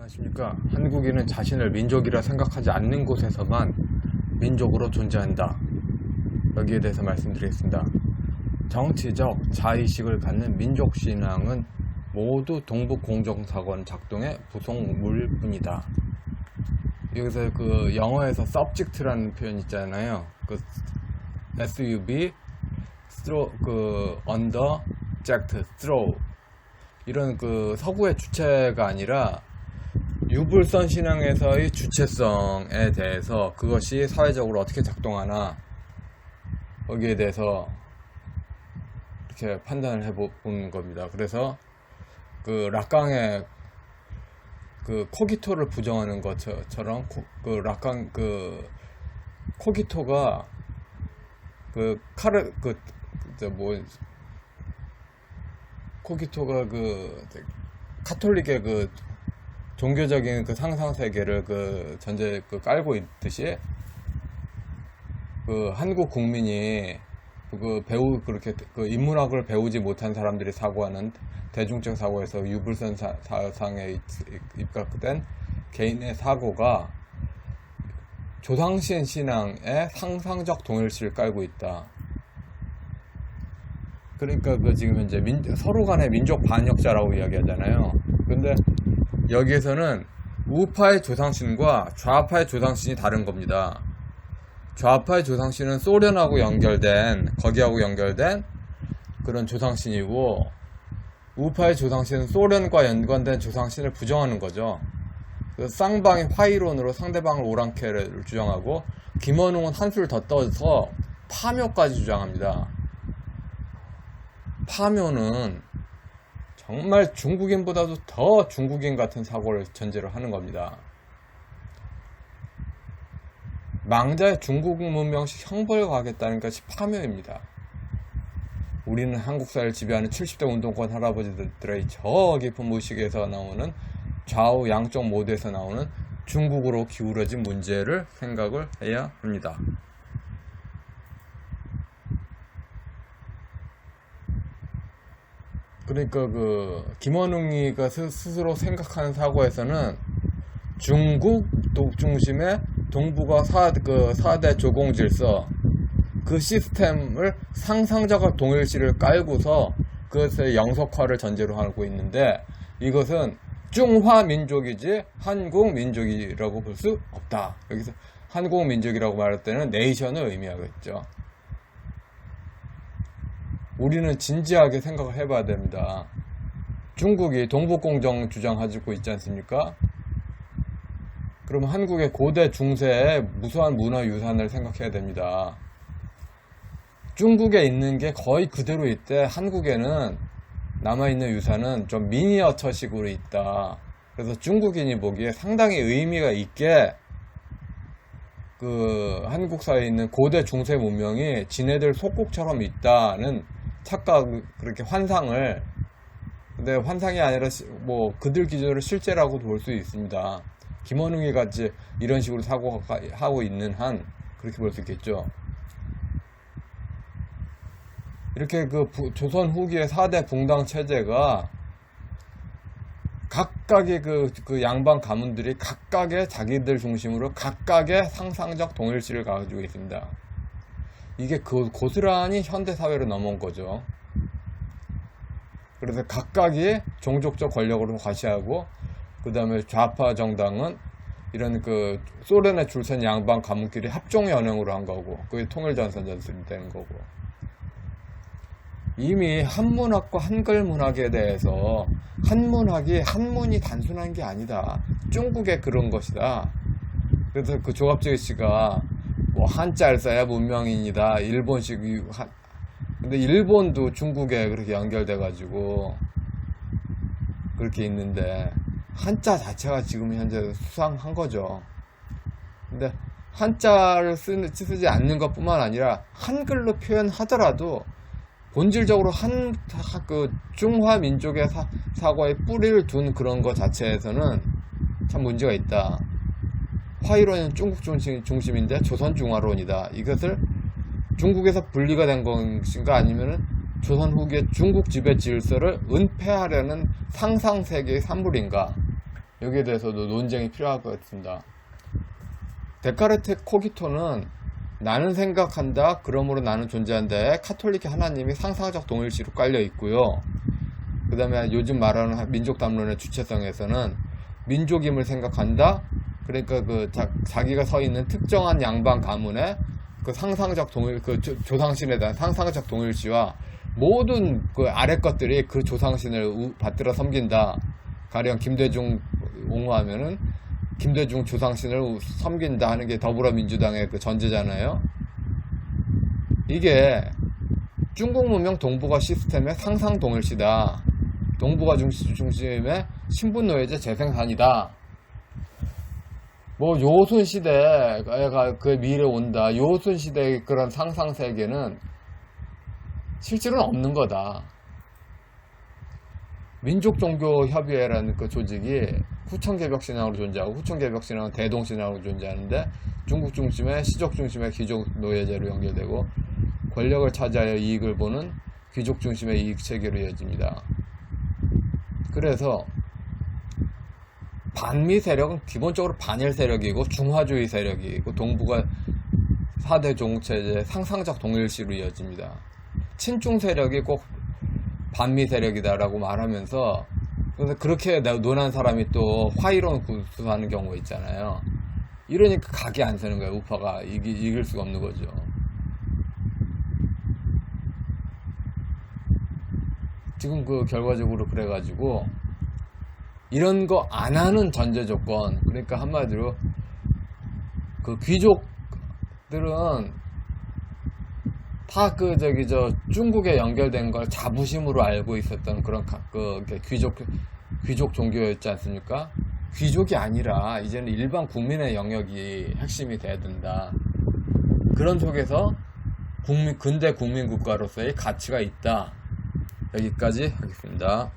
안녕하십니까. 한국인은 자신을 민족이라 생각하지 않는 곳에서만 민족으로 존재한다. 여기에 대해서 말씀드리겠습니다. 정치적 자의식을 갖는 민족신앙은 모두 동북공정사건 작동의 부속물 뿐이다. 여기서 그 영어에서 subject라는 표현 있잖아요. 그 SUB, under, jact, throw 이런 그 서구의 주체가 아니라 유불선 신앙에서의 주체성에 대해서 그것이 사회적으로 어떻게 작동하나 거기에 대해서 이렇게 판단을 해보는 겁니다. 그래서 그 락강의 그 코기토를 부정하는 것처럼 그 락강 그 코기토가 그 코기토가 그 카톨릭의 그 종교적인 그 상상 세계를 그 전제 그 깔고 있듯이 그 한국 국민이 그 그렇게 그 인문학을 배우지 못한 사람들이 사고하는 대중적 사고에서 유불선 사상에 입각된 개인의 사고가 조상신 신앙의 상상적 동일시를 깔고 있다. 그러니까 그 지금 현재 서로 간의 민족 반역자라고 이야기하잖아요. 근데 여기에서는 우파의 조상신과 좌파의 조상신이 다른 겁니다. 좌파의 조상신은 소련하고 거기하고 연결된 그런 조상신이고, 우파의 조상신은 소련과 연관된 조상신을 부정하는 거죠. 쌍방이 화이론으로 상대방을 오랑캐를 주장하고, 김원웅은 한술 더 떠서 파묘까지 주장합니다. 파묘는 정말 중국인보다도 더 중국인 같은 사고를 전제로 하는 겁니다. 망자의 중국 문명식 형벌 가겠다는 것이 파묘입니다. 우리는 한국 사회를 지배하는 70대 운동권 할아버지들의 저 깊은 무의식에서 나오는 좌우 양쪽 모두에서 나오는 중국으로 기울어진 문제를 생각을 해야 합니다. 그러니까 그 김원웅이가 스스로 생각하는 사고에서는 중국 중심의 동북아 4대 조공 질서 그 시스템을 상상적 동일시를 깔고서 그것의 영속화를 전제로 하고 있는데, 이것은 중화 민족이지 한국 민족이라고 볼 수 없다. 여기서 한국 민족이라고 말할 때는 네이션을 의미하겠죠. 우리는 진지하게 생각을 해봐야 됩니다. 중국이 동북공정 주장하고 있지 않습니까? 그럼 한국의 고대 중세의 무수한 문화유산을 생각해야 됩니다. 중국에 있는 게 거의 그대로 있대. 한국에는 남아있는 유산은 좀 미니어처식으로 있다. 그래서 중국인이 보기에 상당히 의미가 있게 그 한국 사회에 있는 고대 중세 문명이 지네들 속국처럼 있다는 착각, 그렇게 환상을, 근데 환상이 아니라 뭐 그들 기준으로 실제라고도 볼 수 있습니다. 김원웅이 같이 이런 식으로 사고하고 있는 한 그렇게 볼 수 있겠죠. 이렇게 그 조선 후기의 4대 붕당 체제가 각각의 그 양반 가문들이 각각의 자기들 중심으로 각각의 상상적 동일시를 가지고 있습니다. 이게 고스란히 현대사회로 넘어온 거죠. 그래서 각각이 종족적 권력으로 과시하고, 그 다음에 좌파 정당은 이런 그 소련에 줄선 양반 가문끼리 합종연행으로 한 거고, 그게 통일전선 전술이 되는 거고. 이미 한문학과 한글문학에 대해서 한문이 단순한 게 아니다. 중국의 그런 것이다. 그래서 그 조갑재기 씨가 뭐 한자를 써야 문명인이다. 일본식 근데 일본도 중국에 그렇게 연결돼가지고 그렇게 있는데, 한자 자체가 지금 현재 수상한 거죠. 근데 한자를 쓰지 않는 것 뿐만 아니라 한글로 표현하더라도 본질적으로 그 중화 민족의 사고에 뿌리를 둔 그런 것 자체에서는 참 문제가 있다. 화이론은 중국 중심인데 조선 중화론이다. 이것을 중국에서 분리가 된 것인가, 아니면 조선 후기의 중국 지배 질서를 은폐하려는 상상세계의 산물인가, 여기에 대해서도 논쟁이 필요할 것 같습니다. 데카르트 코기토는 나는 생각한다, 그러므로 나는 존재한다에 카톨릭 하나님이 상상적 동일시로 깔려 있고요. 그 다음에 요즘 말하는 민족 담론의 주체성에서는 민족임을 생각한다, 그러니까 자기가 서 있는 특정한 양반 가문의 그 상상적 동일, 조상신에 대한 상상적 동일시와 모든 그 아래 것들이 그 조상신을 받들어 섬긴다. 가령 김대중 옹호하면은 김대중 조상신을 섬긴다 하는 게 더불어민주당의 그 전제잖아요. 이게 중국 문명 동북아 시스템의 상상 동일시다. 동북아 중심의 신분노예제 재생산이다. 뭐 요순 시대가 그 미래 온다. 요순 시대의 그런 상상 세계는 실제로는 없는 거다. 민족종교협의회라는 그 조직이 후천개벽신앙으로 존재하고, 후천개벽신앙은 대동신앙으로 존재하는데, 중국 중심의 시족 중심의 귀족 노예제로 연결되고, 권력을 차지하여 이익을 보는 귀족 중심의 이익 체계로 이어집니다. 그래서 반미 세력은 기본적으로 반일 세력이고 중화주의 세력이고, 동북아 4대 종체제의 상상적 동일시로 이어집니다. 친중 세력이 꼭 반미 세력이다라고 말하면서, 그래서 그렇게 논한 사람이 또 화이론 구수하는 경우가 있잖아요. 이러니까 각이 안 서는 거예요. 우파가 이길 수가 없는 거죠. 지금 그 결과적으로 그래가지고 이런 거 안 하는 전제 조건, 그러니까 한마디로 그 귀족들은 다 중국에 연결된 걸 자부심으로 알고 있었던 그런 귀족 종교였지 않습니까? 귀족이 아니라 이제는 일반 국민의 영역이 핵심이 돼야 된다. 그런 속에서 근대 국민국가로서의 가치가 있다. 여기까지 하겠습니다.